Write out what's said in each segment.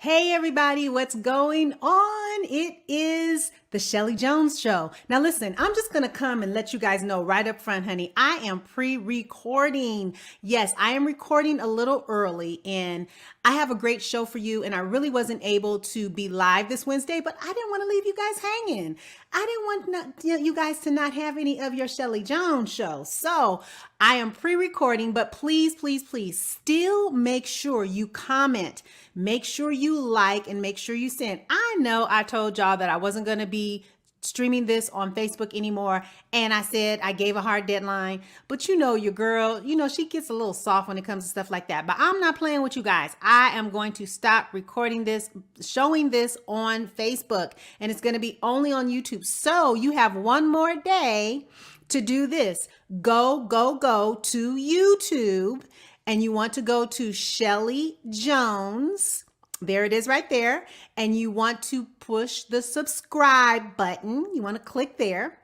Hey everybody, what's going on? It is the Scheli Jones Show. Now listen, I'm just going to come and let you guys know right up front, honey, I am pre-recording. Yes, I am recording a little early and I have a great show for you, and I really wasn't able to be live this Wednesday, but I didn't want to leave you guys hanging. I didn't want you guys to not have any of your Scheli Jones show. So I am pre-recording, but please, please, please still make sure you comment. Make sure you like and make sure you send. I know I told y'all that I wasn't going to be streaming this on Facebook anymore. And I said, I gave a hard deadline, but your girl, she gets a little soft when it comes to stuff like that. But I'm not playing with you guys. I am going to stop recording this, showing this on Facebook, and it's going to be only on YouTube. So you have one more day to do this. Go to YouTube, and you want to go to Scheli Jones. There it is right there. And you want to push the subscribe button. You want to click there.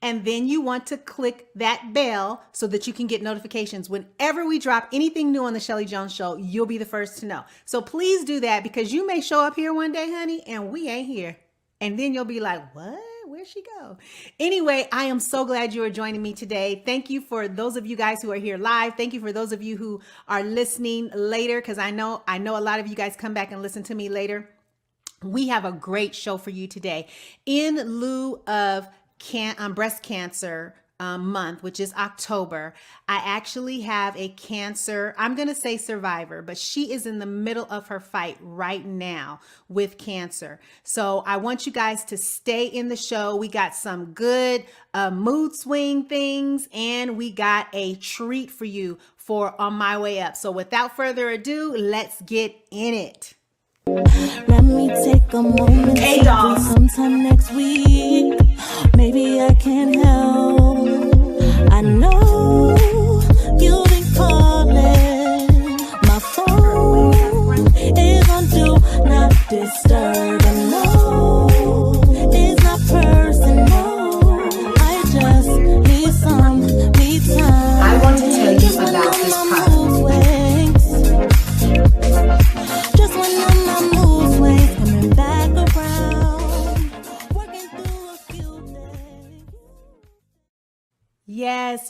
And then you want to click that bell so that you can get notifications. Whenever we drop anything new on the Scheli Jones Show, you'll be the first to know. So please do that, because you may show up here one day, honey, and we ain't here. And then you'll be like, what? Where'd she go? Anyway, I am so glad you are joining me today. Thank you for those of you guys who are here live. Thank you for those of you who are listening later, because I know a lot of you guys come back and listen to me later. We have a great show for you today. In lieu of breast cancer month, which is October, I actually have a cancer, I'm going to say survivor, but she is in the middle of her fight right now with cancer. So I want you guys to stay in the show. We got some good mood swing things, and we got a treat for you for On My Way Up. So without further ado, let's get in it. Let me take a moment. Hey, dolls. Sometime next week, maybe I can help. I know you've been calling. My phone is on do not disturb. And no, it's not personal. I just need some me time. I want to tell you about this product.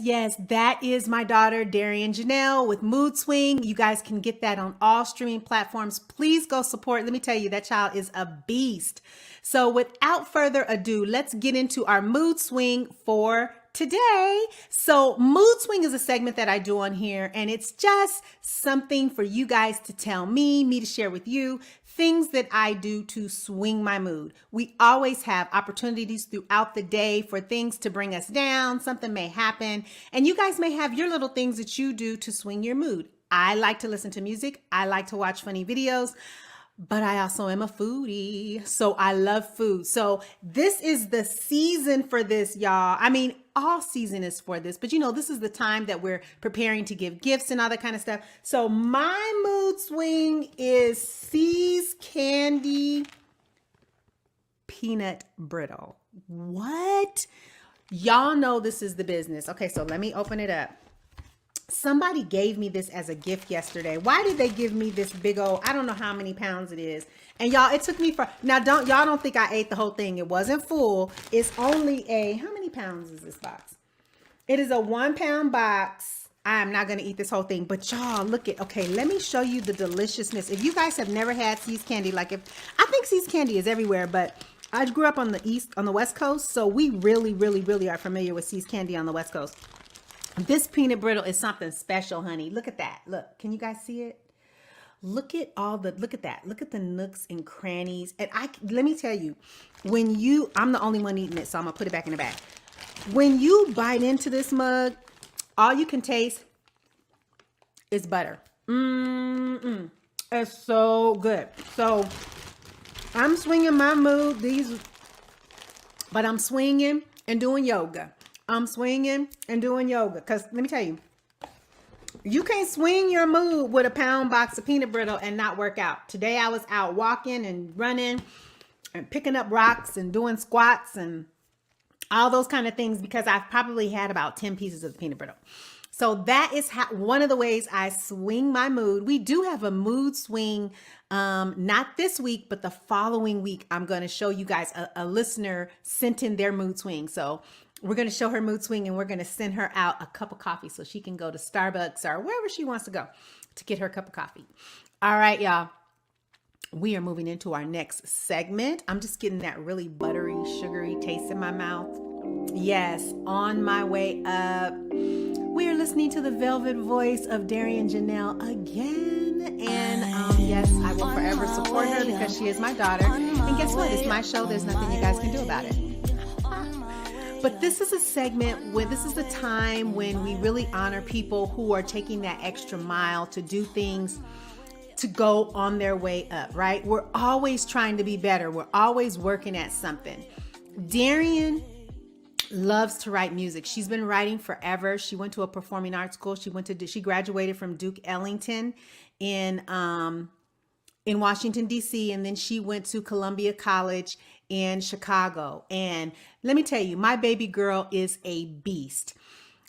Yes, that is my daughter, Darian Janelle, with Mood Swing. You guys can get that on all streaming platforms. Please go support. Let me tell you, that child is a beast. So without further ado, let's get into our Mood Swing for today. So Mood Swing is a segment that I do on here, and it's just something for you guys to tell me to share with you, things that I do to swing my mood. We always have opportunities throughout the day for things to bring us down. Something may happen, and you guys may have your little things that you do to swing your mood. I like to listen to music. I like to watch funny videos, but I also am a foodie, so I love food. So this is the season for this, y'all. I mean, all season is for this, but this is the time that we're preparing to give gifts and all that kind of stuff. So my mood swing is See's Candy Peanut Brittle. What? Y'all know this is the business. Okay, so let me open it up. Somebody gave me this as a gift yesterday. Why did they give me this big old, I don't know how many pounds it is. And y'all, it took me y'all don't think I ate the whole thing. It wasn't full. It's only how many pounds is this box? It is a 1 pound box. I'm not going to eat this whole thing, but y'all okay, let me show you the deliciousness. If you guys have never had See's Candy, I think See's Candy is everywhere, but I grew up on the West Coast. So we really, really, really are familiar with See's Candy on the West Coast. This peanut brittle is something special, honey. Look at that. Look, can you guys see it? Look at that. Look at the nooks and crannies. And let me tell you, I'm the only one eating it, so I'm gonna put it back in the bag. When you bite into this mug, all you can taste is butter. It's so good. So I'm swinging my mood, but I'm swinging and doing yoga. I'm swinging and doing yoga, because let me tell you, you can't swing your mood with a pound box of peanut brittle and not work out. Today I was out walking and running and picking up rocks and doing squats and all those kind of things, because I've probably had about 10 pieces of the peanut brittle. So that is how one of the ways I swing my mood. We do have a mood swing, not this week, but the following week. I'm going to show you guys a listener sent in their mood swing. So we're going to show her mood swing and we're going to send her out a cup of coffee so she can go to Starbucks or wherever she wants to go to get her cup of coffee. All right, y'all. We are moving into our next segment. I'm just getting that really buttery, sugary taste in my mouth. Yes, on my way up. We are listening to the velvet voice of Darian Janelle again. And yes, I will forever support her because she is my daughter. And guess what? It's my show. There's nothing you guys can do about it. But this is a segment when this is the time when we really honor people who are taking that extra mile to do things to go on their way up, right? We're always trying to be better. We're always working at something. Darian loves to write music. She's been writing forever. She went to a performing arts school. She graduated from Duke Ellington in Washington, D.C. And then she went to Columbia College in Chicago. And let me tell you, my baby girl is a beast.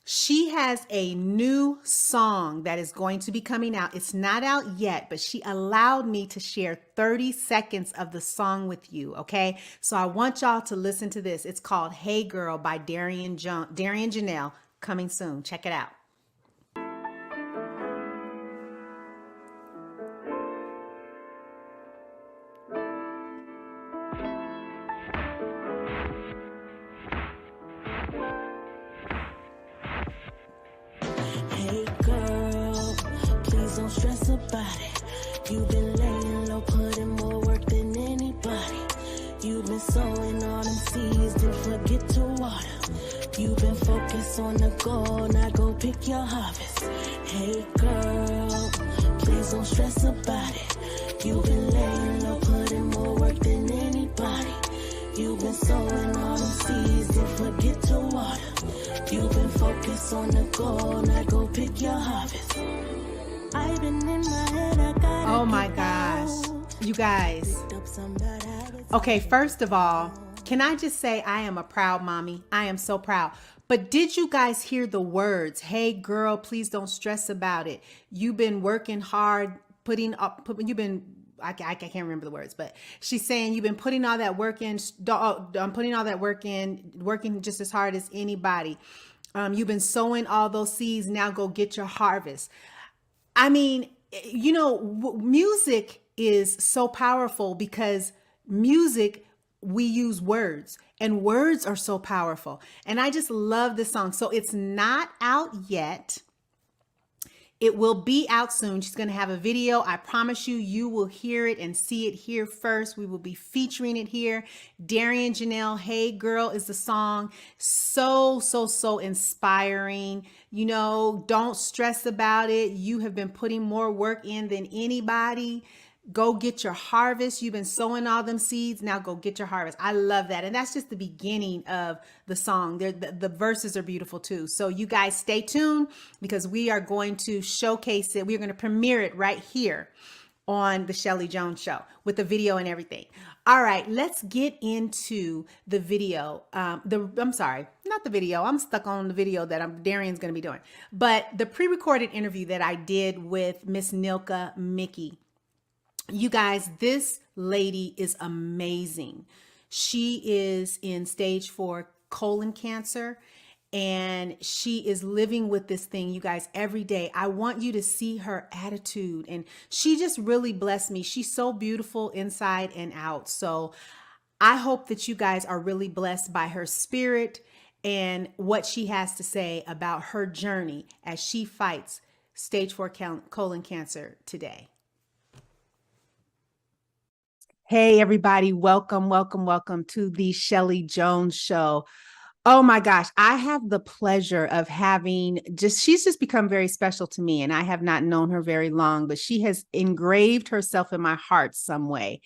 She has a new song that is going to be coming out. It's not out yet, but she allowed me to share 30 seconds of the song with you, okay? So I want y'all to listen to this. It's called Hey Girl by Darian Janelle, coming soon. Check it out. Hey girl, please don't stress about it. You've been laying low, putting more work than anybody. You've been sowing all them seeds, didn't forget to water. You've been focused on the goal, now go pick your harvest. Hey girl, please don't stress about it. You've been laying low, putting more work than anybody. You've been sowing all them seeds, didn't forget to water. You've been focused on the goal, now go pick your harvest. I've been in my head, I got. Oh my gosh, you guys. Okay, first of all, can I just say I am a proud mommy? I am so proud. But did you guys hear the words? Hey girl, please don't stress about it. You've been working hard, I can't remember the words, but she's saying you've been putting all that work in. I'm putting all that work in, working just as hard as anybody. You've been sowing all those seeds. Now go get your harvest. I mean, you know, music is so powerful because music, we use words and words are so powerful. And I just love this song. So it's not out yet. It will be out soon. She's going to have a video. I promise you, you will hear it and see it here first. We will be featuring it here. Darian Janelle, Hey Girl is the song. So inspiring. You know, don't stress about it. You have been putting more work in than anybody. Go get your harvest. You've been sowing all them seeds. Now go get your harvest. I love that. And that's just the beginning of the song. The verses are beautiful too. So you guys stay tuned because we are going to showcase it. We're going to premiere it right here on the Scheli Jones Show with the video and everything. All right, let's get into the video. I'm sorry, not the video. I'm stuck on the video that Darian's going to be doing. But the pre-recorded interview that I did with Miss Nilka Mickey. You guys, this lady is amazing. She is in stage 4 colon cancer and she is living with this thing, you guys, every day. I want you to see her attitude and she just really blessed me. She's so beautiful inside and out. So I hope that you guys are really blessed by her spirit and what she has to say about her journey as she fights stage 4 colon cancer today. Hey, everybody. Welcome to the Scheli Jones Show. Oh my gosh. I have the pleasure of she's just become very special to me and I have not known her very long, but she has engraved herself in my heart some way.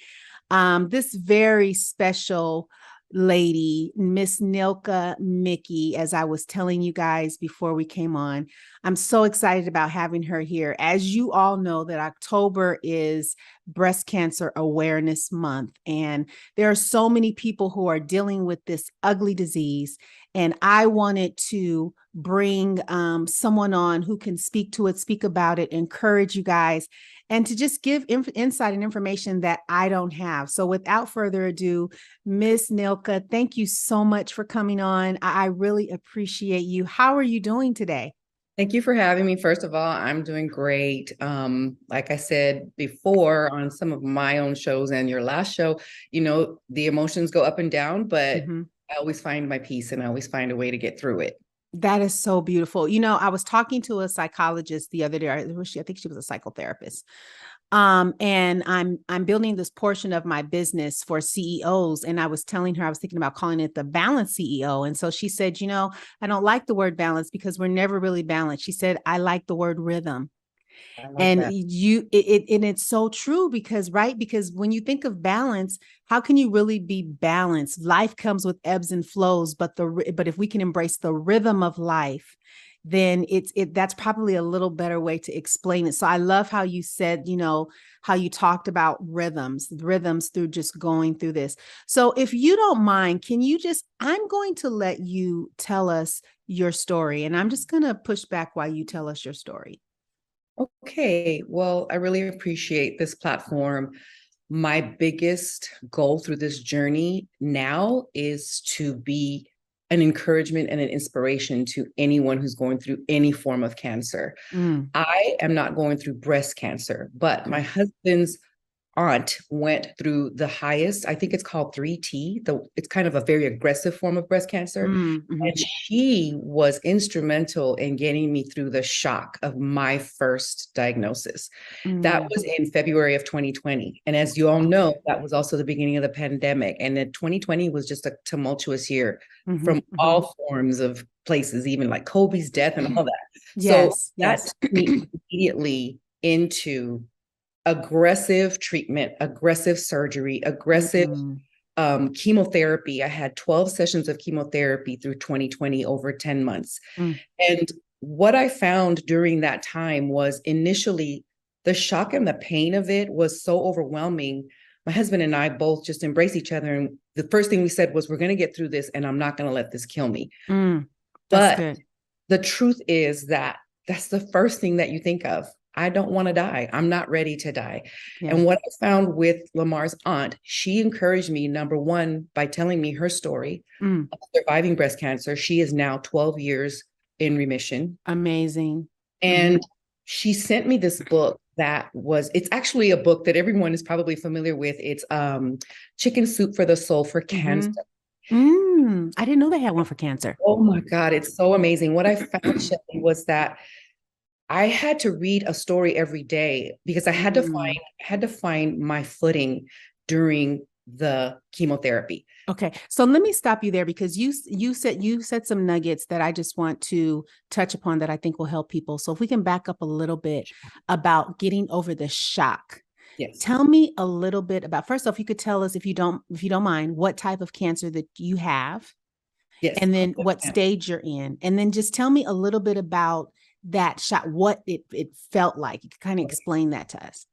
This very special lady, Miss Nilka Mickey, as I was telling you guys before we came on. I'm so excited about having her here. As you all know, that October is Breast Cancer Awareness Month, and there are so many people who are dealing with this ugly disease. And I wanted to bring someone on who can speak to it, speak about it, encourage you guys, and to just give insight and information that I don't have. So without further ado, Miss Nilka, thank you so much for coming on. I really appreciate you. How are you doing today? Thank you for having me. First of all, I'm doing great. Like I said before on some of my own shows and your last show, the emotions go up and down, but I always find my peace and I always find a way to get through it. That is so beautiful. I was talking to a psychologist the other day. I think she was a psychotherapist. And I'm building this portion of my business for CEOs. And I was telling her, I was thinking about calling it the balance CEO. And so she said, I don't like the word balance because we're never really balanced. She said, I like the word rhythm. I like And that. and it's so true because when you think of balance, how can you really be balanced? Life comes with ebbs and flows, but if we can embrace the rhythm of life, then that's probably a little better way to explain it. So I love how you said, how you talked about rhythms through just going through this. So if you don't mind, I'm going to let you tell us your story, and I'm just going to push back while you tell us your story. Okay. Well, I really appreciate this platform. My biggest goal through this journey now is to be an encouragement and an inspiration to anyone who's going through any form of cancer. I am not going through breast cancer, but my husband's aunt went through the highest, I think it's called 3T. It's kind of a very aggressive form of breast cancer. And she was instrumental in getting me through the shock of my first diagnosis. That was in February of 2020. And as you all know, that was also the beginning of the pandemic. And then 2020 was just a tumultuous year from all forms of places, even like Kobe's death and all that. Yes, that took me immediately into aggressive treatment, aggressive surgery, aggressive chemotherapy. I had 12 sessions of chemotherapy through 2020 over 10 months. And what I found during that time was initially the shock and the pain of it was so overwhelming. My husband and I both just embraced each other. And the first thing we said was, we're going to get through this and I'm not going to let this kill me. But good. The truth is that that's the first thing that you think of. I don't want to die. I'm not ready to die. Yeah. And what I found with Lamar's aunt, she encouraged me, number one, by telling me her story of surviving breast cancer. She is now 12 years in remission. Amazing. And she sent me this book it's actually a book that everyone is probably familiar with. It's Chicken Soup for the Soul for Cancer. I didn't know they had one for cancer. Oh my God, it's so amazing. What I found, Scheli, was that I had to read a story every day because I had to find my footing during the chemotherapy. Okay. So let me stop you there because you said some nuggets that I just want to touch upon that I think will help people. So if we can back up a little bit about getting over the shock. Yes. Tell me a little bit about, first off, you could tell us if you don't mind, what type of cancer that you have. Yes. And then what stage you're in. And then just tell me a little bit about that shot, what it felt like. You could kind of explain that to us.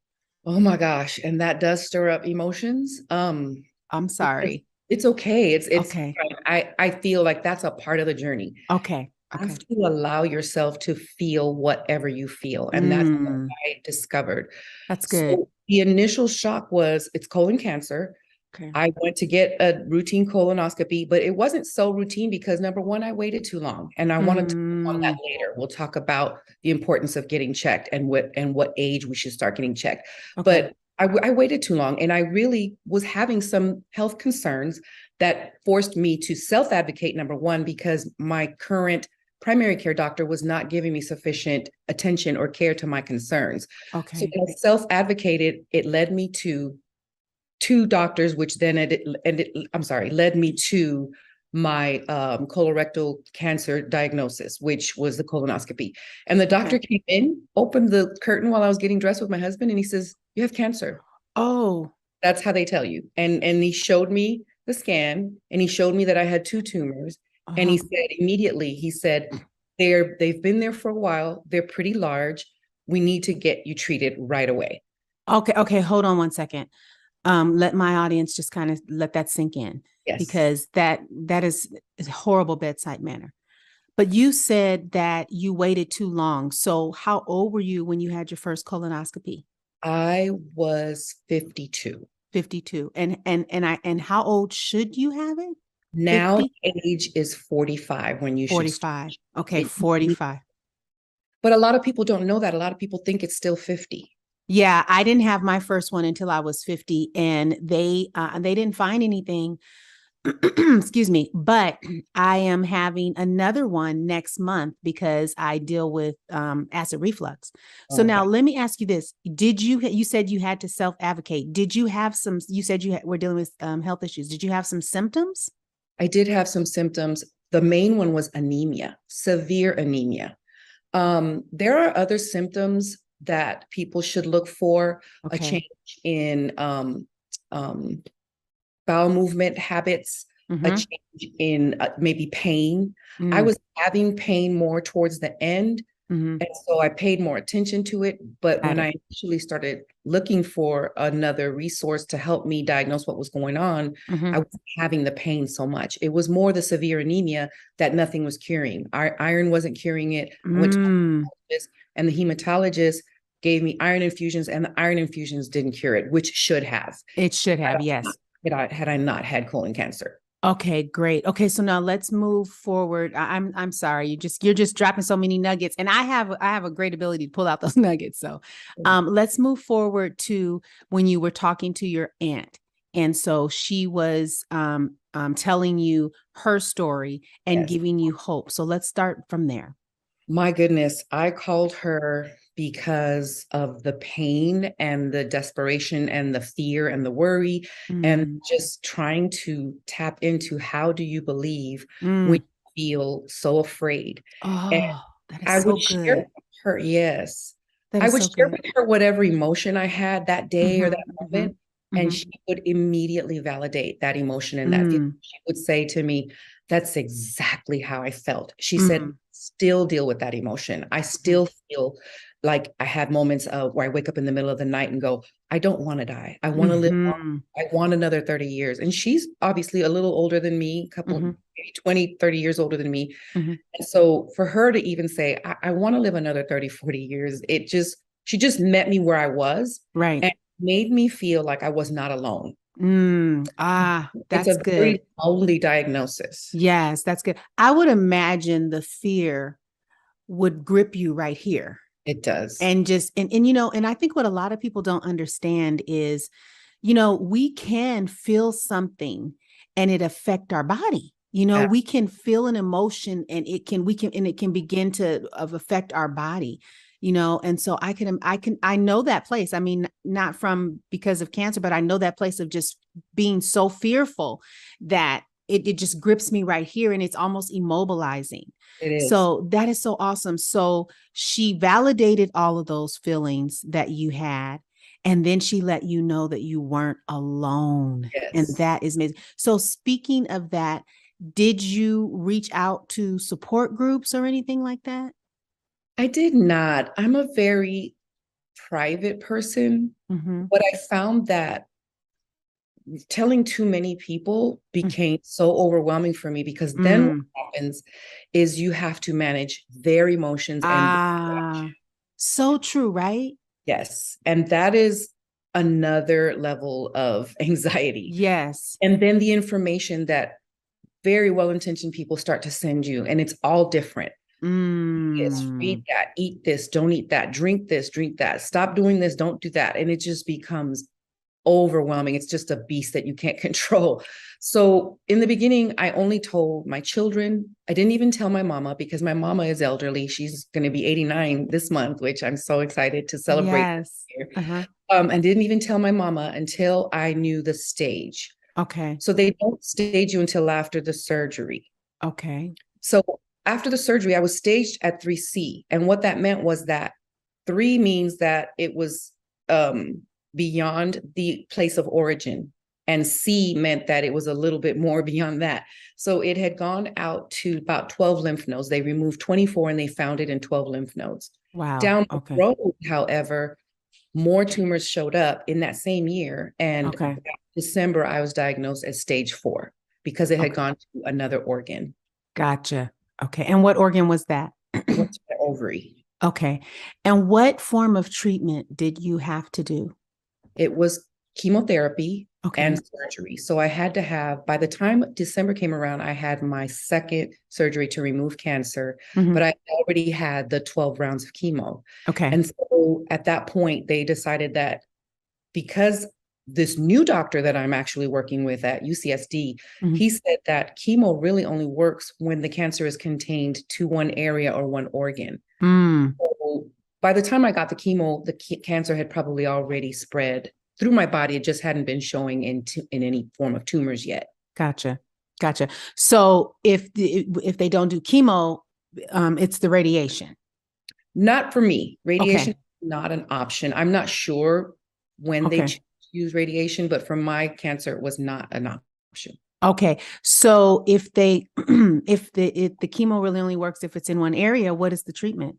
Oh my gosh. And that does stir up emotions. I'm sorry. It's okay. It's okay. I feel like that's a part of the journey. Okay. You have to allow yourself to feel whatever you feel. And that's what I discovered. That's good. So the initial shock was it's colon cancer. Okay. I went to get a routine colonoscopy, but it wasn't so routine because number one, I waited too long, and I want to talk on that later. We'll talk about the importance of getting checked and what age we should start getting checked. Okay. But I waited too long, and I really was having some health concerns that forced me to self-advocate, number one, because my current primary care doctor was not giving me sufficient attention or care to my concerns. Okay. So when I self-advocated, it led me to two doctors, which then led me to my colorectal cancer diagnosis, which was the colonoscopy. And the doctor came in, opened the curtain while I was getting dressed with my husband, and he says, "You have cancer." Oh, that's how they tell you. And he showed me the scan, and he showed me that I had two tumors. And he said immediately, they've been there for a while. They're pretty large. We need to get you treated right away. Okay. Hold on one second. Let my audience just kind of let that sink in, Yes. because that is a horrible bedside manner. But you said that you waited too long. So how old were you when you had your first colonoscopy? I was 52. 52. And how old should you have it? Now 50? age is 45 when you should start. 45. Okay, It- 45. But a lot of people don't know that. A lot of people think it's still 50. Yeah, I didn't have my first one until I was 50, and they didn't find anything. Excuse me, but I am having another one next month because I deal with acid reflux. So Okay. now let me ask you this. You said you had to self-advocate. Did you have some, you said were dealing with health issues. Did you have some symptoms? I did have some symptoms. The main one was anemia, severe anemia. There are other symptoms that people should look for, a Okay. change in bowel movement habits, a Mm-hmm. change in maybe pain. I Mm, was having pain more towards the end. mm-hmm. And so I paid more attention to it. But Got when it. I initially started looking for another resource to help me diagnose what was going on, Mm-hmm. I wasn't having the pain so much. It was more the severe anemia that nothing was curing. Our iron wasn't curing it. I went to Mm, the hematologist, and the hematologist gave me iron infusions, and the iron infusions didn't cure it, which should have it should had have, yes. had I not had colon cancer. Okay, great. Okay, so now let's move forward. I'm sorry. You're just dropping so many nuggets, and I have a great ability to pull out those nuggets. So, let's move forward to when you were talking to your aunt, and so she was telling you her story and Yes. giving you hope. So let's start from there. My goodness, I called her because of the pain and the desperation and the fear and the worry, and Mm, just trying to tap into how do you believe when mm. you feel so afraid. And Oh, that is I so would share good. with her, yes, That I is would so share good. with her whatever emotion I had that day or Mm-hmm, that mm-hmm, moment, and mm-hmm. she would immediately validate that emotion and that feeling. Mm, She would say to me, "That's exactly how I felt." She said, mm, "Still deal with that emotion. I mm-hmm, still feel like I had moments where I wake up in the middle of the night and go, I don't want to die. I want to live long. mm-hmm, I want another 30 years." And she's obviously a little older than me, a couple, mm-hmm, maybe 20, 30 years older than me. mm-hmm. And so for her to even say, I want to live another 30, 40 years, she just met me where I was Right. and made me feel like I was not alone. It's That's a good. very lonely diagnosis. Yes, that's good. I would imagine the fear would grip you right here. It does. And just and and I think what a lot of people don't understand is, we can feel something and it affect our body. Yeah, We can feel an emotion and it can begin to affect our body. And so I know that place. I mean, not from because of cancer, but I know that place of just being so fearful that it just grips me right here and it's almost immobilizing. it is. So that is so awesome. So she validated all of those feelings that you had. And then she let you know that you weren't alone. And Yes. that is amazing. So, speaking of that, did you reach out to support groups or anything like that? I did not. I'm a very private person, Mm-hmm. but I found that telling too many people became so overwhelming for me because then what Mm. happens is you have to manage their emotions and Ah, so true, right? yes, and that is another level of anxiety. Yes. And then the information that very well-intentioned people start to send you, and it's all different. Yes, read Mm. that, eat this, don't eat that, drink this, drink that, stop doing this, don't do that. And it just becomes overwhelming. It's just a beast that you can't control. So in the beginning, I only told my children. I didn't even tell my mama because my mama is elderly. She's going to be 89 this month, which I'm so excited to celebrate Yes. here. Uh-huh. I didn't even tell my mama until I knew the stage. Okay. So they don't stage you until after the surgery. Okay. So after the surgery, I was staged at 3C. And what that meant was that 3 means that it was beyond the place of origin. And C meant that it was a little bit more beyond that. So it had gone out to about 12 lymph nodes. They removed 24 and they found it in 12 lymph nodes. Wow. Down the Okay. road, however, more tumors showed up in that same year. And Okay. December, I was diagnosed as stage 4 because it had Okay. gone to another organ. Gotcha. Okay. And what organ was that? It went to the ovary. Okay. And what form of treatment did you have to do? It was chemotherapy Okay. and surgery. So I had to have, by the time December came around, I had my second surgery to remove cancer, but I already had the 12 rounds of chemo. Okay. And so at that point, they decided that because this new doctor that I'm actually working with at UCSD, he said that chemo really only works when the cancer is contained to one area or one organ. So by the time I got the chemo, the cancer had probably already spread through my body. It just hadn't been showing in any form of tumors yet. Gotcha. Gotcha. So if they don't do chemo, it's the radiation. Not for me. Radiation Okay. is not an option. I'm not sure when they use radiation, but for my cancer, it was not an option. Okay. So if they if the chemo really only works if it's in one area, what is the treatment?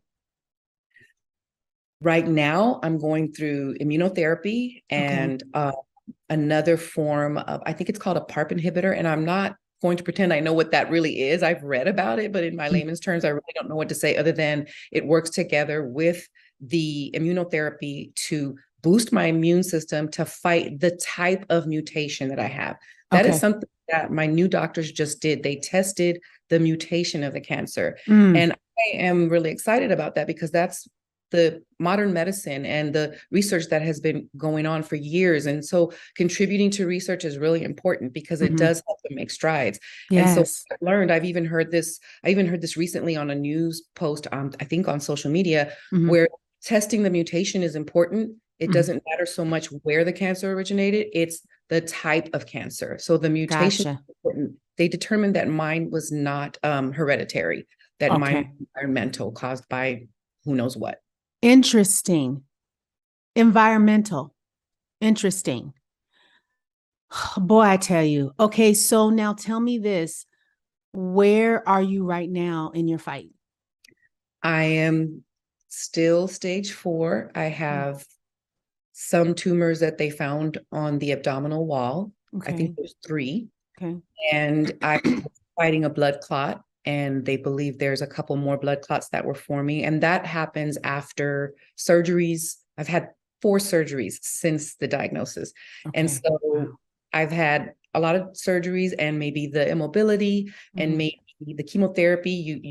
Right now, I'm going through immunotherapy and another form of, I think it's called a PARP inhibitor. And I'm not going to pretend I know what that really is. I've read about it, but in my layman's terms, I really don't know what to say other than it works together with the immunotherapy to boost my immune system to fight the type of mutation that I have. That is something that my new doctors just did. They tested the mutation of the cancer. And I am really excited about that because that's the modern medicine and the research that has been going on for years. And so contributing to research is really important because it does help them make strides. Yes. And so I've learned, I even heard this recently on a news post, I think on social media, where testing the mutation is important. It doesn't matter so much where the cancer originated, it's the type of cancer. So the mutation is important. They determined that mine was not hereditary, that mine was environmental, caused by who knows what. Interesting. Environmental. Interesting. Boy, I tell you. Okay, so now tell me this. Where are you right now in your fight? I am still stage 4. I have some tumors that they found on the abdominal wall. I think there's 3. And I'm fighting a blood clot. And they believe there's a couple more blood clots that were forming. And that happens after surgeries. I've had 4 surgeries since the diagnosis. And so I've had a lot of surgeries and maybe the immobility and maybe the chemotherapy,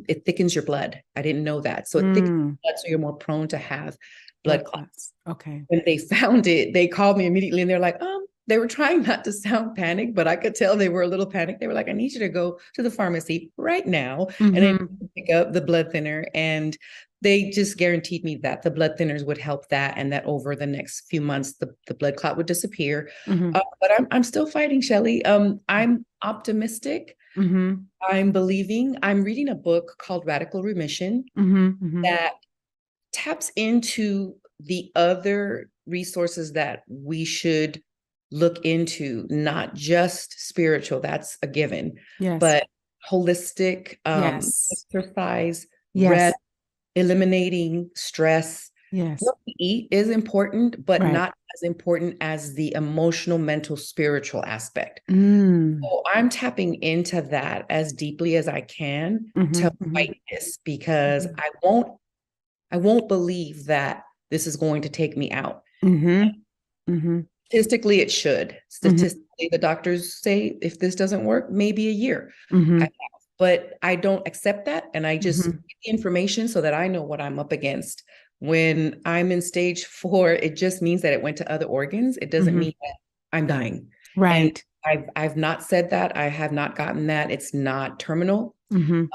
it thickens your blood. I didn't know that. So it thickens your blood, so you're more prone to have blood clots. When they found it, they called me immediately and they're like, they were trying not to sound panicked, but I could tell they were a little panicked. They were like, I need you to go to the pharmacy right now and then pick up the blood thinner. And they just guaranteed me that the blood thinners would help that and that over the next few months, the blood clot would disappear. But I'm still fighting, Scheli. I'm optimistic. I'm believing. I'm reading a book called Radical Remission that taps into the other resources that we should look into, not just spiritual, that's a given, but holistic, exercise, rest, eliminating stress. What we eat is important, but not as important as the emotional, mental, spiritual aspect. So I'm tapping into that as deeply as I can to fight this because I won't believe that this is going to take me out. Statistically, it should. Statistically, the doctors say if this doesn't work, maybe a year. But I don't accept that. And I just get the information so that I know what I'm up against. When I'm in stage 4, it just means that it went to other organs. It doesn't mean that I'm dying. And I've not said that. I have not gotten that. It's not terminal. And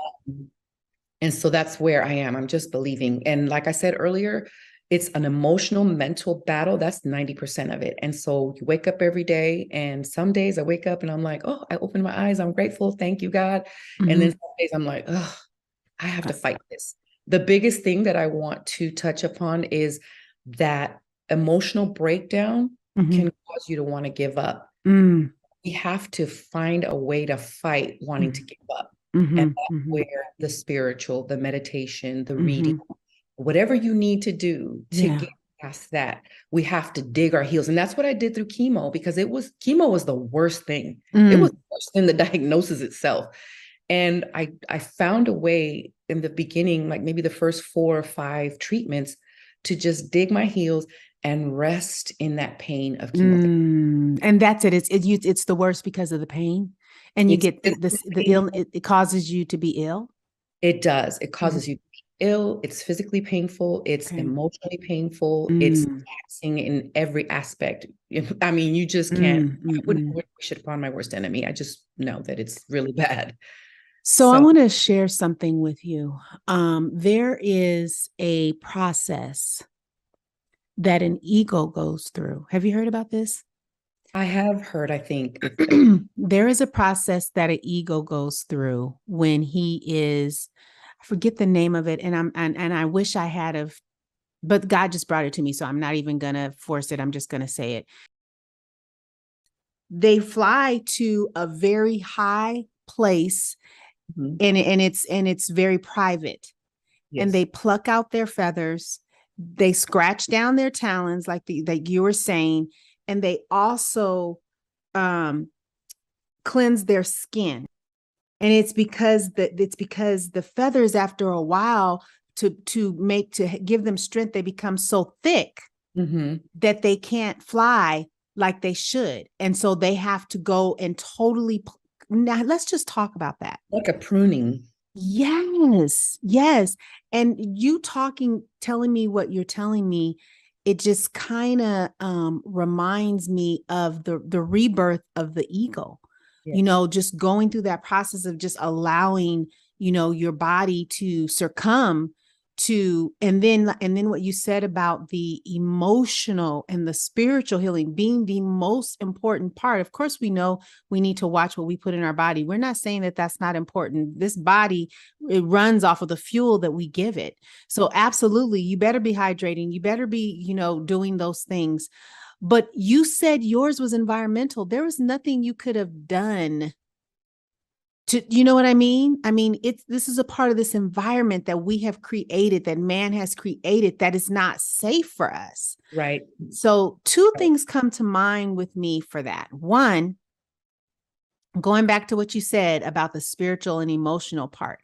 so that's where I am. I'm just believing. And like I said earlier, it's an emotional, mental battle. That's 90% of it. And so you wake up every day, and some days I wake up and I'm like, oh, I open my eyes. I'm grateful. Thank you, God. And then some days I'm like, oh, I have to fight this. The biggest thing that I want to touch upon is that emotional breakdown can cause you to want to give up. We have to find a way to fight wanting to give up. And that's where the spiritual, the meditation, the reading, whatever you need to do to get past that. We have to dig our heels. And that's what I did through chemo, because chemo was the worst thing. It was worse than the diagnosis itself. And I found a way in the beginning, like maybe the first 4 or 5 treatments, to just dig my heels and rest in that pain of chemotherapy. And that's it. It's the worst because of the pain, and you get the ill. It causes you to be ill. It does. It causes you to be ill. It's physically painful. It's emotionally painful. It's taxing in every aspect. I mean, you just can't. I wouldn't wish it upon my worst enemy. I just know that it's really bad. So I want to share something with you. There is a process that an ego goes through. Have you heard about this? I have heard, I think. There is a process that an ego goes through when he is, I forget the name of it, and I wish I had of, but God just brought it to me, so I'm not even gonna force it. I'm just gonna say it. They fly to a very high place, and it's very private. Yes. And they pluck out their feathers. They scratch down their talons, like you were saying, and they also cleanse their skin. And it's because the feathers, after a while, to give them strength, they become so thick that they can't fly like they should. And so they have to go and totally. Now let's just talk about that. Like a pruning. Yes. Yes. And you telling me what you're telling me, it just kind of reminds me of the rebirth of the ego. Yes. Just going through that process of just allowing, your body to succumb to, and then what you said about the emotional and the spiritual healing being the most important part. Of course, we know we need to watch what we put in our body. We're not saying that that's not important. This body, it runs off of the fuel that we give it. So absolutely, you better be hydrating. You better be, doing those things. But you said yours was environmental. There was nothing you could have done to, you know what I mean? I mean, this is a part of this environment that we have created, that man has created, that is not safe for us. Right. So 2 things come to mind with me for that. One, going back to what you said about the spiritual and emotional part,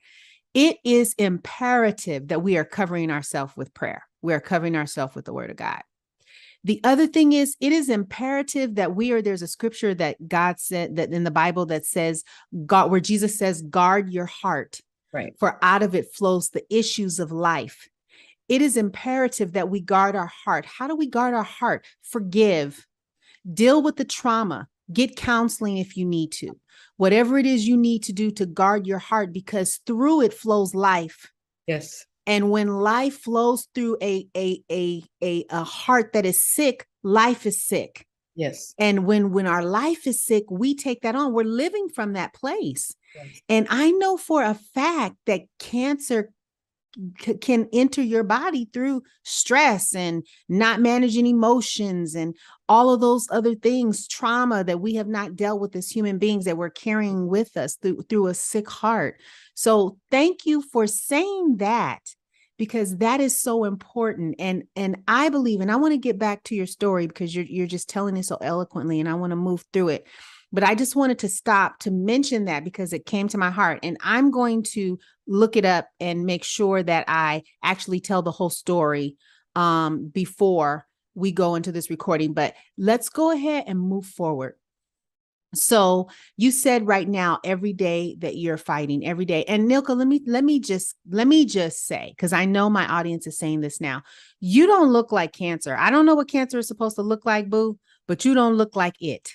it is imperative that we are covering ourselves with prayer. We are covering ourselves with the word of God. The other thing is, it is imperative that there's a scripture that God said, that in the Bible, that says, God, where Jesus says, guard your heart, right? For out of it flows the issues of life. It is imperative that we guard our heart. How do we guard our heart? Forgive, deal with the trauma, get counseling if you need to, whatever it is you need to do to guard your heart, because through it flows life. Yes. And when life flows through a heart that is sick, life is sick. Yes. And when our life is sick, we take that on. We're living from that place. Yes. And I know for a fact that cancer can enter your body through stress and not managing emotions and all of those other things, trauma that we have not dealt with as human beings, that we're carrying with us through a sick heart. So thank you for saying that, because that is so important. And I believe, and I want to get back to your story, because you're just telling it so eloquently, and I want to move through it. But I just wanted to stop to mention that because it came to my heart, and I'm going to look it up and make sure that I actually tell the whole story before we go into this recording. But let's go ahead and move forward. So you said right now, every day that you're fighting, every day. And Nilka, let me just say, because I know my audience is saying this now, you don't look like cancer. I don't know what cancer is supposed to look like, boo, but you don't look like it.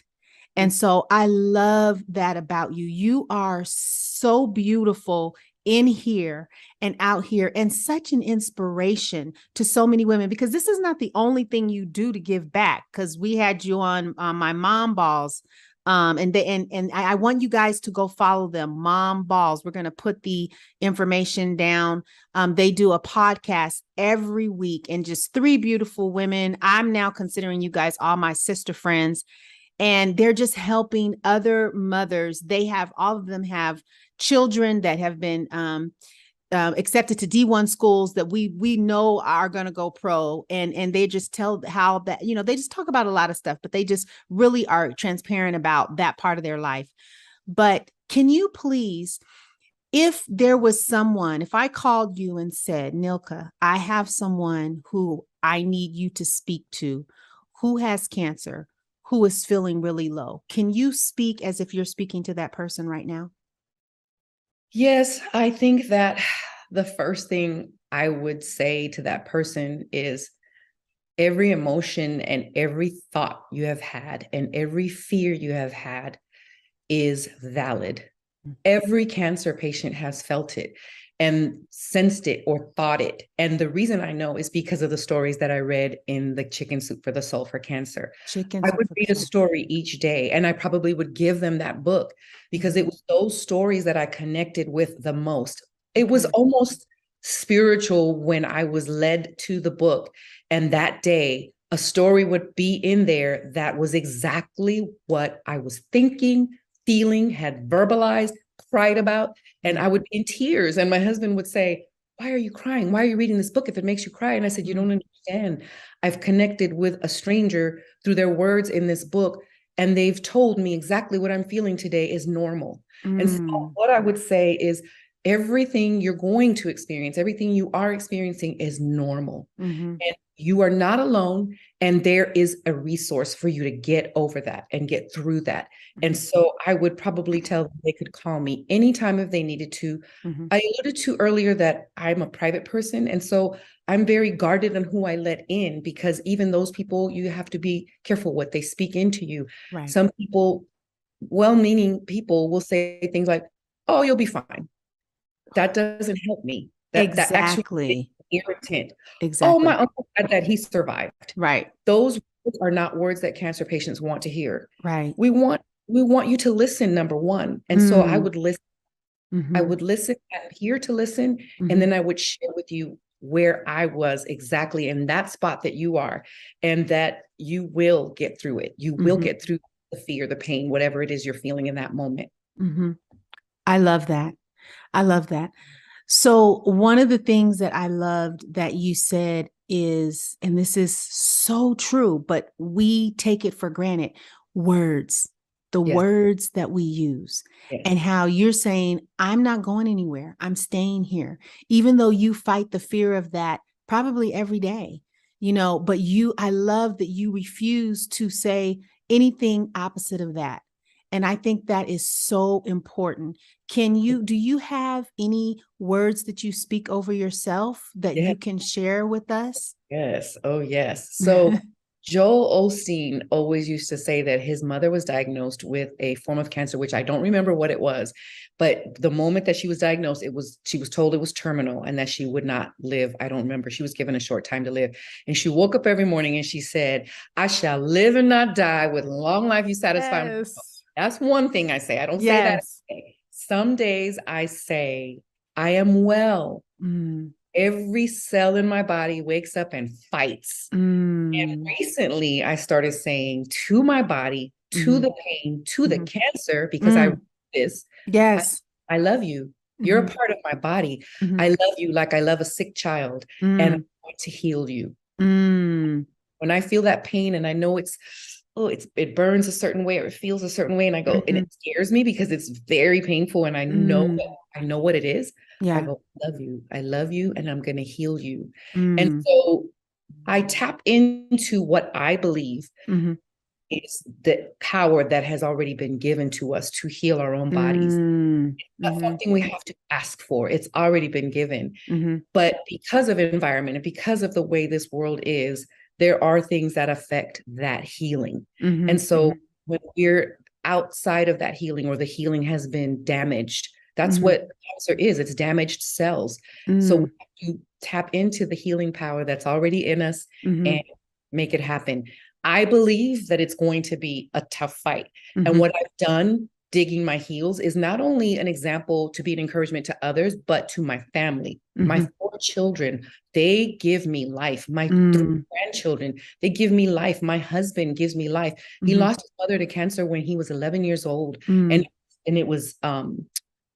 And so I love that about you. You are so beautiful in here and out here, and such an inspiration to so many women, because this is not the only thing you do to give back. Because we had you on my mom balls. And I want you guys to go follow them, Mom Balls. We're going to put the information down. They do a podcast every week, and just 3 beautiful women. I'm now considering you guys all my sister friends, and they're just helping other mothers. All of them have children that have been accepted to D1 schools that we know are going to go pro, and they just tell how that, you know, they just talk about a lot of stuff, but they just really are transparent about that part of their life. But can you please, if there was someone, if I called you and said, Nilka, I have someone who I need you to speak to, who has cancer, who is feeling really low, can you speak as if you're speaking to that person right now? Yes, I think that the first thing I would say to that person is every emotion and every thought you have had and every fear you have had is valid. Every cancer patient has felt it and sensed it or thought it. And the reason I know is because of the stories that I read in the Chicken Soup for the Soul for Cancer. I would read a story each day, and I probably would give them that book because it was those stories that I connected with the most. It was almost spiritual when I was led to the book. And that day, a story would be in there that was exactly what I was thinking, feeling, had verbalized, cried about, and I would be in tears. And my husband would say, why are you crying? Why are you reading this book if it makes you cry? And I said, you don't understand. I've connected with a stranger through their words in this book, and they've told me exactly what I'm feeling today is normal. And so what I would say is everything you're going to experience, everything you are experiencing is normal. And you are not alone. And there is a resource for you to get over that and get through that. And so I would probably tell them they could call me anytime if they needed to. I alluded to earlier that I'm a private person. And so I'm very guarded on who I let in, because even those people, you have to be careful what they speak into you. Right. Some people, well-meaning people, will say things like, oh, you'll be fine. That doesn't help me. That actually is irritant. Oh, my uncle said that he survived. Right. Those words are not words that cancer patients want to hear. Right. We want you to listen, number one. And so I would listen. I would listen. I'm here to listen. And then I would share with you where I was exactly in that spot that you are, and that you will get through it. You will get through the fear, the pain, whatever it is you're feeling in that moment. I love that. I love that. So one of the things that I loved that you said is, and this is so true, but we take it for granted, words, the words that we use, and how you're saying, I'm not going anywhere. I'm staying here, even though you fight the fear of that probably every day, you know, but I love that you refuse to say anything opposite of that. And I think that is so important. Do you have any words that you speak over yourself that you can share with us? Yes. Oh, yes. So Joel Osteen always used to say that his mother was diagnosed with a form of cancer, which I don't remember what it was, but the moment that she was diagnosed, she was told it was terminal and that she would not live. I don't remember. She was given a short time to live. And she woke up every morning and she said, I shall live and not die, with long life you satisfy. Yes. That's one thing I say. I don't say that. Some days I say, I am well. Every cell in my body wakes up and fights. And recently I started saying to my body, to the pain, to the cancer, because I wrote this. Yes. I love you. You're a part of my body. I love you like I love a sick child, and I want to heal you. When I feel that pain and I know it burns a certain way or it feels a certain way, and I go, and it scares me because it's very painful, and I know what it is. I go, I love you, and I'm going to heal you. And so I tap into what I believe is the power that has already been given to us to heal our own bodies. It's not something we have to ask for. It's already been given. But because of environment and because of the way this world is, there are things that affect that healing. And so when we're outside of that healing, or the healing has been damaged, that's what cancer is. It's damaged cells. So we have to tap into the healing power that's already in us and make it happen. I believe that it's going to be a tough fight. And what I've done, digging my heels, is not only an example to be an encouragement to others, but to my family. My 4 children, they give me life. My 3 grandchildren, they give me life. My husband gives me life. He lost his mother to cancer when he was 11 years old. And it was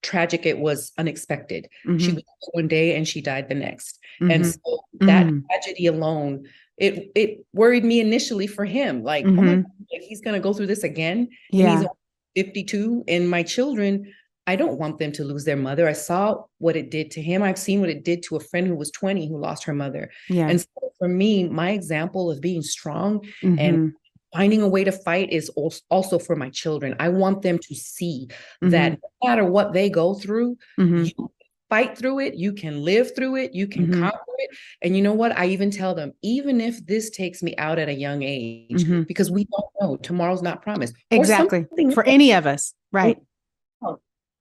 tragic. It was unexpected. Mm-hmm. She was one day and she died the next. Mm-hmm. And so that tragedy alone, it worried me initially for him. Like, oh my God, like he's going to go through this again. And he's 52. And my children, I don't want them to lose their mother. I saw what it did to him. I've seen what it did to a friend who was 20 who lost her mother. Yeah. And so for me, my example of being strong and finding a way to fight is also for my children. I want them to see that no matter what they go through, you fight through it, you can live through it, you can conquer it. And you know what? I even tell them, even if this takes me out at a young age, because we don't know, tomorrow's not promised. Exactly. For any of us. Right.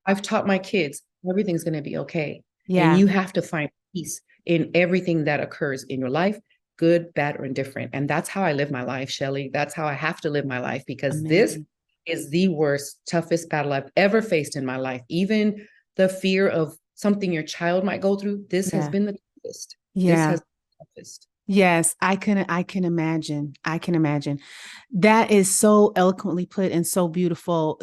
I've taught my kids, everything's going to be okay. Yeah. And you have to find peace in everything that occurs in your life, good, bad, or indifferent. And that's how I live my life, Scheli. That's how I have to live my life, because this is the worst, toughest battle I've ever faced in my life. Even the fear of something your child might go through, this has been the toughest. Yeah. This has been the toughest. Yes, I can imagine. I can imagine. That is so eloquently put and so beautiful.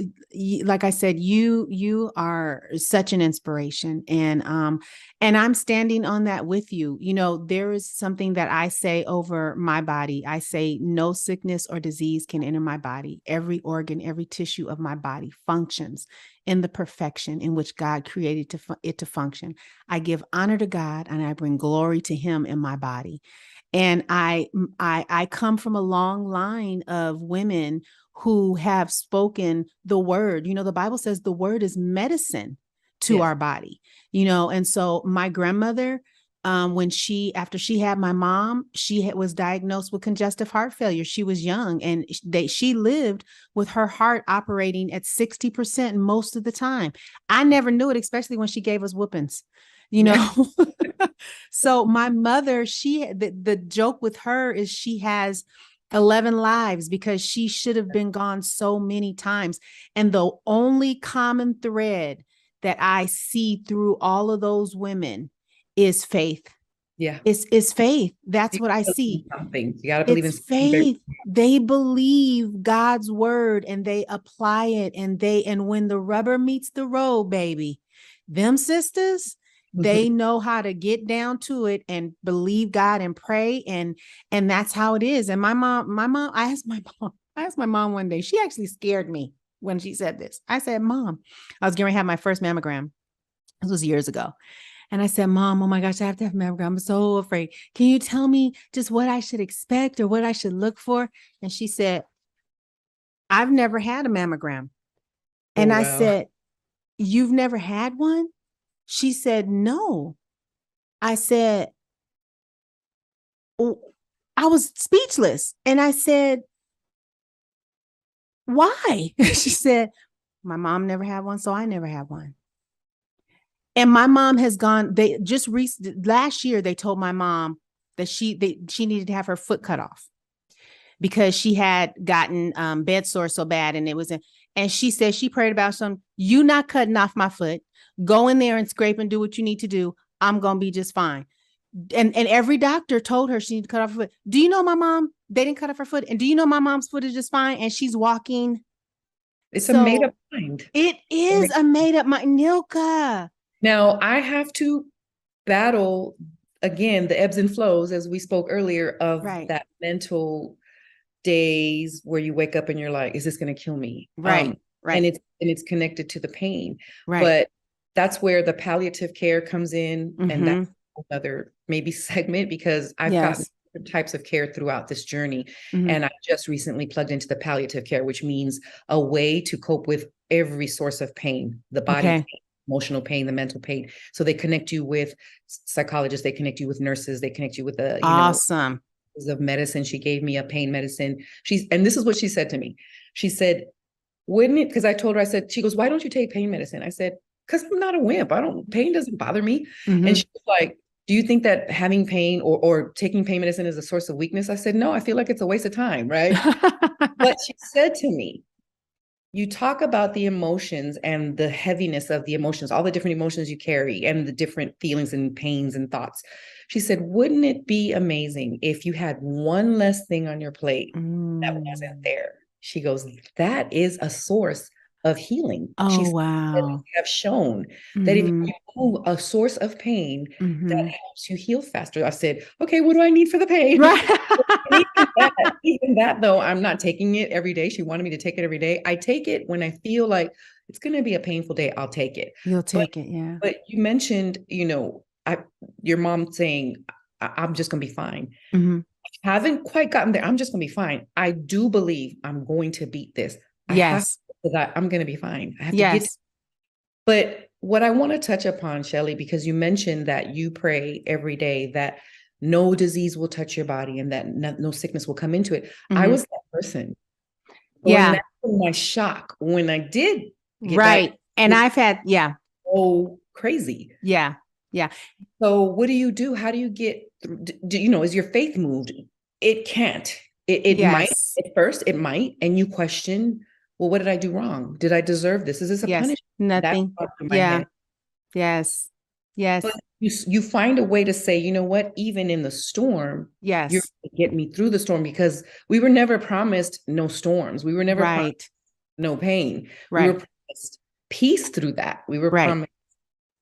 Like I said, you are such an inspiration, and I'm standing on that with you. You know, there is something that I say over my body. I say no sickness or disease can enter my body. Every organ, every tissue of my body functions in the perfection in which God created it to function. I give honor to God and I bring glory to him in my body. And I come from a long line of women who have spoken the word. You know, the Bible says the word is medicine to our body, you know. And so my grandmother, after she had my mom, she was diagnosed with congestive heart failure. She was young, and she lived with her heart operating at 60% most of the time. I never knew it, especially when she gave us whoopings, you know. So my mother, the joke with her is she has 11 lives because she should have been gone so many times. And the only common thread that I see through all of those women is faith. Yeah. It's faith. That's what I see. Something. You got to believe in faith. They believe God's word and they apply it. And when the rubber meets the road, baby, them sisters, they know how to get down to it and believe God and pray. And that's how it is. And my mom, I asked my mom one day, she actually scared me when she said this. I said, Mom, I was going to have my first mammogram. This was years ago. And I said, Mom, oh my gosh, I have to have a mammogram. I'm so afraid. Can you tell me just what I should expect or what I should look for? And she said, I've never had a mammogram. And I said, you've never had one? She said, no. I said, oh, I was speechless. And I said, why? She said, my mom never had one, so I never had one. And my mom has gone, last year, they told my mom that she needed to have her foot cut off because she had gotten bed sore so bad. And and she said, she prayed about you not cutting off my foot. Go in there and scrape and do what you need to do. I'm going to be just fine. And every doctor told her she needed to cut off her foot. Do you know my mom? They didn't cut off her foot. And do you know my mom's foot is just fine? And she's walking. It's a made up mind. It is a made up mind. Nilka. Now I have to battle again, the ebbs and flows, as we spoke earlier, of that mental days where you wake up and you're like, is this going to kill me? Right. And it's connected to the pain. Right. But that's where the palliative care comes in. And that's another maybe segment, because I've gotten different types of care throughout this journey. And I just recently plugged into the palliative care, which means a way to cope with every source of pain, the body pain, emotional pain, the mental pain. So they connect you with psychologists, they connect you with nurses, they connect you with the awesome of medicine. She gave me a pain medicine. And this is what she said to me. She said, wouldn't it, because I told her, she goes, why don't you take pain medicine? I said, because I'm not a wimp. Pain doesn't bother me. And she was like, do you think that having pain or taking pain medicine is a source of weakness? I said, no, I feel like it's a waste of time. Right. But she said to me, you talk about the emotions and the heaviness of the emotions, all the different emotions you carry and the different feelings and pains and thoughts. She said, wouldn't it be amazing if you had one less thing on your plate that wasn't there? She goes, that is a source of healing. She Oh, said, wow. have shown that if Mm-hmm. you remove a source of pain, that Mm-hmm. helps you heal faster. I said, okay, what do I need for the pain? Right. And even that, though, I'm not taking it every day. She wanted me to take it every day. I take it when I feel like it's going to be a painful day. I'll take it. You'll But take it. Yeah. but you mentioned, your mom saying, I'm just going to be fine. Mm-hmm. Haven't quite gotten there. I'm just going to be fine. I do believe I'm going to beat this. I have Yes. to that. I'm going to be fine. I have to get. Yes. But what I want to touch upon, Scheli, because you mentioned that you pray every day that no disease will touch your body and that no sickness will come into it. I Mm-hmm. was that person. So Yeah. imagine my shock when I did get Right. diagnosed. And I've had, yeah. So crazy. Yeah. Yeah. So what do you do? How do you get through? Is your faith moved? It can't. It might Yes. at first, it might, and you question, well, what did I do wrong? Did I deserve this? Is this a Yes. punishment? That's Nothing. gone through my Yeah. head. Yes. But Yes. you find a way to say, you know what, even in the storm, you're Yes. going to get me through the storm because we were never promised no storms. We were never promised Right. no pain. We were Right. promised peace through that. We were Right. promised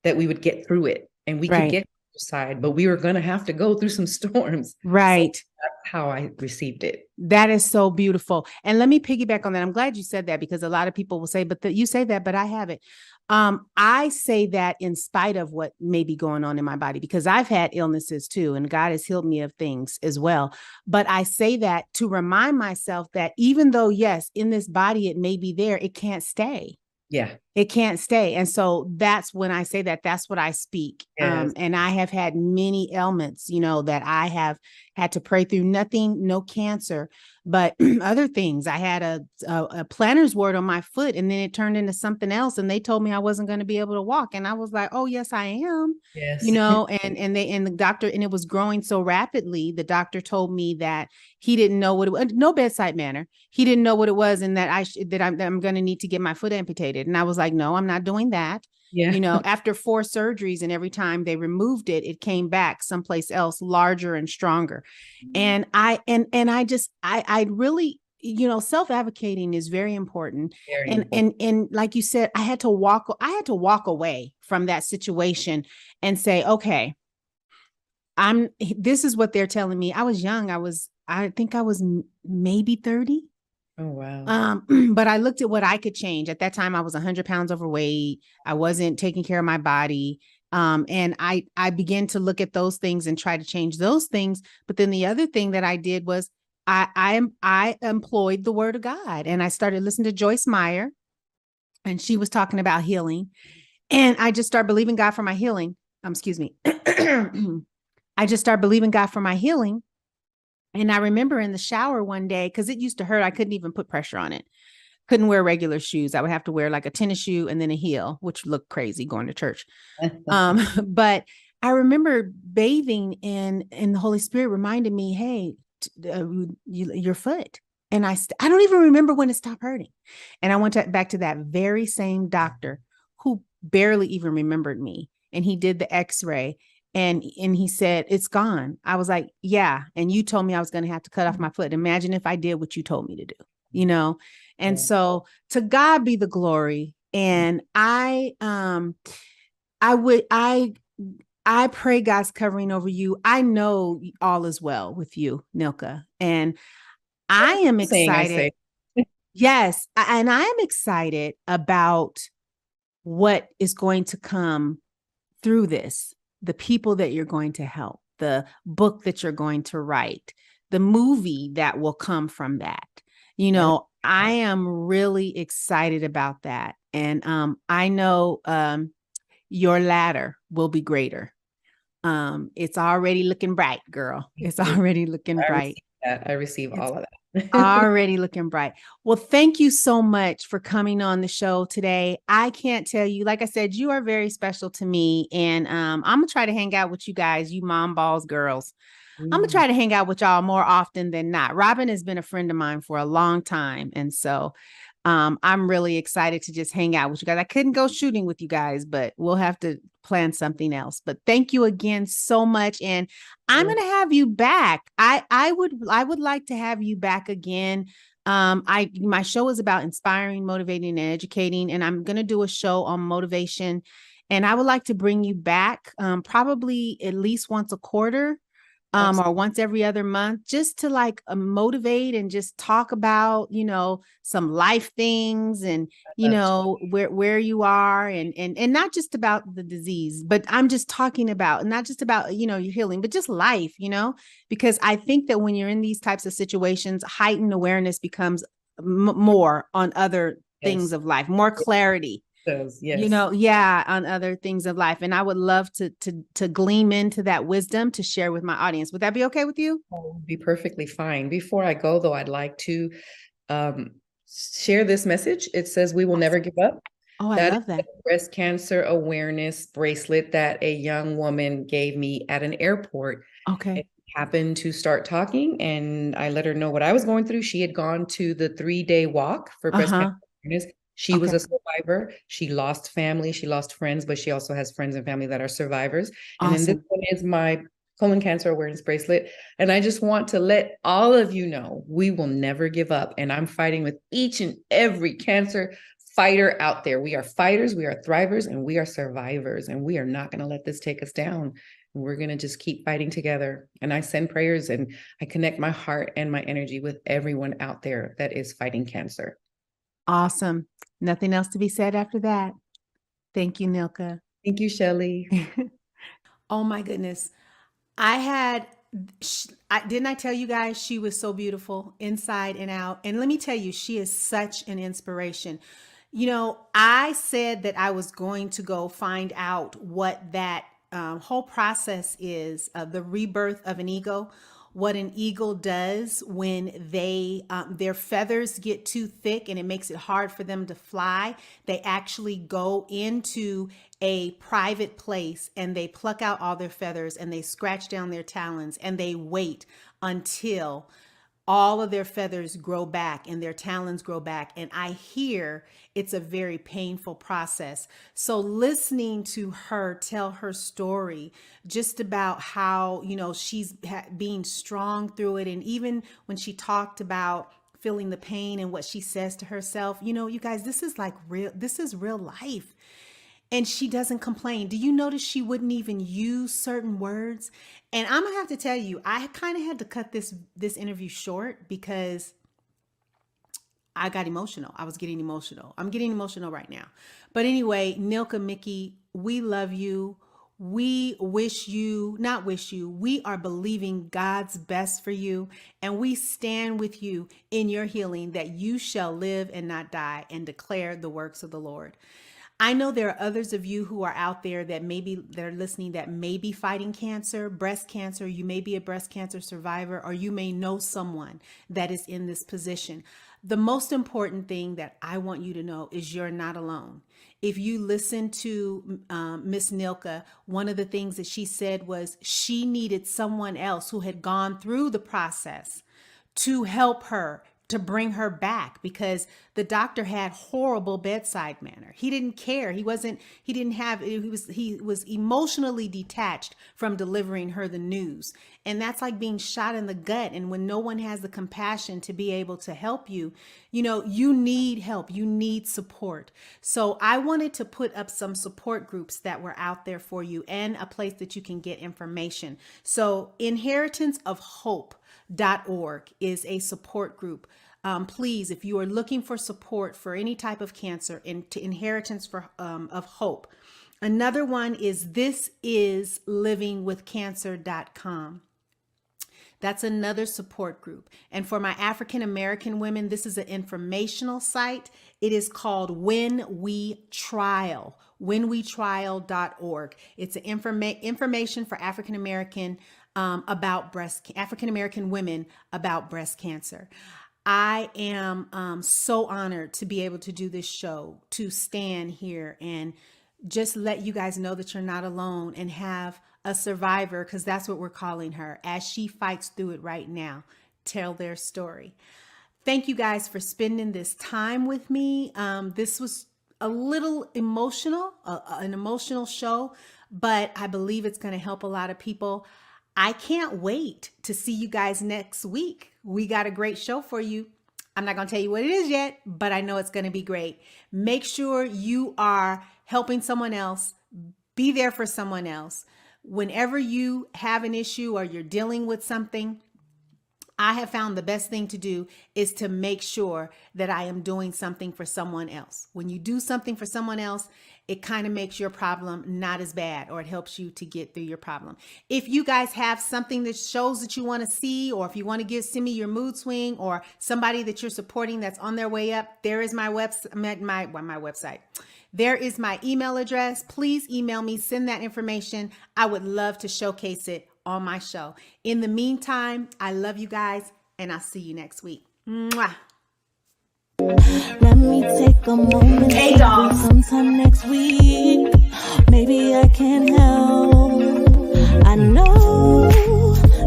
that we would get through it and we could Right. get to the side, but we were going to have to go through some storms. So Right. that's how I received it. That is so beautiful. And let me piggyback on that. I'm glad you said that because a lot of people will say, but you say that, but I haven't. I say that in spite of what may be going on in my body, because I've had illnesses too, and God has healed me of things as well. But I say that to remind myself that even though, yes, in this body, it may be there, it can't stay. Yeah. It can't stay. And so that's when I say that, that's what I speak. Yes. And I have had many ailments, that I have had to pray through. Nothing, no cancer, but other things. I had a planner's wart on my foot and then it turned into something else. And they told me I wasn't going to be able to walk. And I was like, oh, yes, I am. Yes. And the doctor, and it was growing so rapidly. The doctor told me that he didn't know what it was, no bedside manner. He didn't know what it was, and that I'm going to need to get my foot amputated. And I was like, no, I'm not doing that. Yeah. After 4 surgeries, and every time they removed it, it came back someplace else, larger and stronger. And I really, self-advocating is very important. Very And important. and like you said, I had to walk away from that situation and say, okay, this is what they're telling me. I was young. I think I was maybe 30. Oh, wow. But I looked at what I could change. At that time, I was 100 pounds overweight. I wasn't taking care of my body. And I began to look at those things and try to change those things. But then the other thing that I did was I employed the word of God, and I started listening to Joyce Meyer, and she was talking about healing. And I just started believing God for my healing. Excuse me. I just started believing God for my healing. And I remember in the shower one day, because it used to hurt, I couldn't even put pressure on it. Couldn't wear regular shoes. I would have to wear like a tennis shoe and then a heel, which looked crazy going to church. But I remember bathing and the Holy Spirit reminded me, hey, your foot. And I don't even remember when it stopped hurting. And I went back to that very same doctor who barely even remembered me. And he did the x-ray. And he said, it's gone. I was like, yeah. And you told me I was going to have to cut off my foot. Imagine if I did what you told me to do, And so to God be the glory. And I pray God's covering over you. I know all is well with you, Nilka. And I am excited. Yes. And I am excited about what is going to come through this. The people that you're going to help, the book that you're going to write, the movie that will come from that. I am really excited about that. And I know your ladder will be greater. It's already looking bright, girl. It's already looking bright. I receive all of that. Already looking bright. Well, thank you so much for coming on the show today. I can't tell you, like I said, you are very special to me. And I'm going to try to hang out with you guys, you mom balls girls. I'm going to try to hang out with y'all more often than not. Robin has been a friend of mine for a long time. And so I'm really excited to just hang out with you guys. I couldn't go shooting with you guys, but we'll have to plan something else. But thank you again so much. And I'm going to have you back. I would like to have you back again. My show is about inspiring, motivating, and educating, and I'm going to do a show on motivation. And I would like to bring you back, probably at least once a quarter, or once every other month, just to like motivate and just talk about, some life things and, where you are and not just about the disease, but I'm just talking about, not just about, your healing, but just life, because I think that when you're in these types of situations, heightened awareness becomes more on other things of life, more clarity. Yes. Yeah, on other things of life. And I would love to gleam into that wisdom to share with my audience. Would that be okay with you? Oh, be perfectly fine. Before I go, though, I'd like to share this message. It says, "We will never give up." Oh, I That is love that. the breast cancer awareness bracelet that a young woman gave me at an airport. Okay. It happened to start talking, and I let her know what I was going through. She had gone to the 3-day walk for breast Uh-huh. cancer awareness. She was Okay. a survivor. She lost family, she lost friends, but she also has friends and family that are survivors. And then this Awesome. one is my colon cancer awareness bracelet. And I just want to let all of you know, we will never give up. And I'm fighting with each and every cancer fighter out there. We are fighters, we are thrivers, and we are survivors. And we are not going to let this take us down. We're going to just keep fighting together. And I send prayers and I connect my heart and my energy with everyone out there that is fighting cancer. Awesome. Nothing else to be said after that. Thank you, Nilka. Thank you, Scheli. Oh my goodness. Didn't I tell you guys she was so beautiful inside and out? And let me tell you, she is such an inspiration. I said that I was going to go find out what that whole process is of the rebirth of an eagle, what an eagle does when their feathers get too thick and it makes it hard for them to fly. They actually go into a private place and they pluck out all their feathers and they scratch down their talons and they wait until all of their feathers grow back and their talons grow back. And I hear it's a very painful process. So listening to her tell her story just about how, she's being strong through it. And even when she talked about feeling the pain and what she says to herself, you guys, this is real life. And she doesn't complain. Do you notice she wouldn't even use certain words? And I'm gonna have to tell you, I kind of had to cut this interview short because I got emotional. I was getting emotional. I'm getting emotional right now. But anyway, Nilka, Mickey, we love you. We not wish you, we are believing God's best for you. And we stand with you in your healing, that you shall live and not die and declare the works of the Lord. I know there are others of you who are out there that they're listening that may be fighting cancer, breast cancer. You may be a breast cancer survivor, or you may know someone that is in this position. The most important thing that I want you to know is you're not alone. If you listen to Miss Nilka, one of the things that she said was she needed someone else who had gone through the process to help her, to bring her back, because the doctor had horrible bedside manner. He didn't care. He was emotionally detached from delivering her the news. And that's like being shot in the gut. And when no one has the compassion to be able to help you, you need help, you need support. So I wanted to put up some support groups that were out there for you and a place that you can get information. So inheritanceofhope.org is a support group. Please, if you are looking for support for any type of cancer, into Inheritance of Hope. Another one is thisisLivingWithCancer.com. That's another support group. And for my African American women, this is an informational site. It is called When We Trial, whenwetrial.org. It's an information for African American women about breast cancer. I am so honored to be able to do this show, to stand here and just let you guys know that you're not alone and have a survivor, because that's what we're calling her, as she fights through it right now, tell their story. Thank you guys for spending this time with me. This was a little emotional, an emotional show, but I believe it's going to help a lot of people. I can't wait to see you guys next week. We got a great show for you. I'm not going to tell you what it is yet, but I know it's going to be great. Make sure you are helping someone else. Be there for someone else. Whenever you have an issue or you're dealing with something, I have found the best thing to do is to make sure that I am doing something for someone else. When you do something for someone else, it kind of makes your problem not as bad, or it helps you to get through your problem. If you guys have something that shows that you want to see, or if you want to send me your mood swing or somebody that you're supporting that's on their way up, there is my website. There is my email address. Please email me, send that information. I would love to showcase it on my show. In the meantime, I love you guys, and I'll see you next week. Mwah. Let me take a moment. Hey, sometime next week. Maybe I can help. I know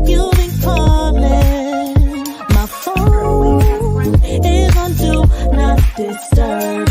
you've been calling. My phone is on do not disturb.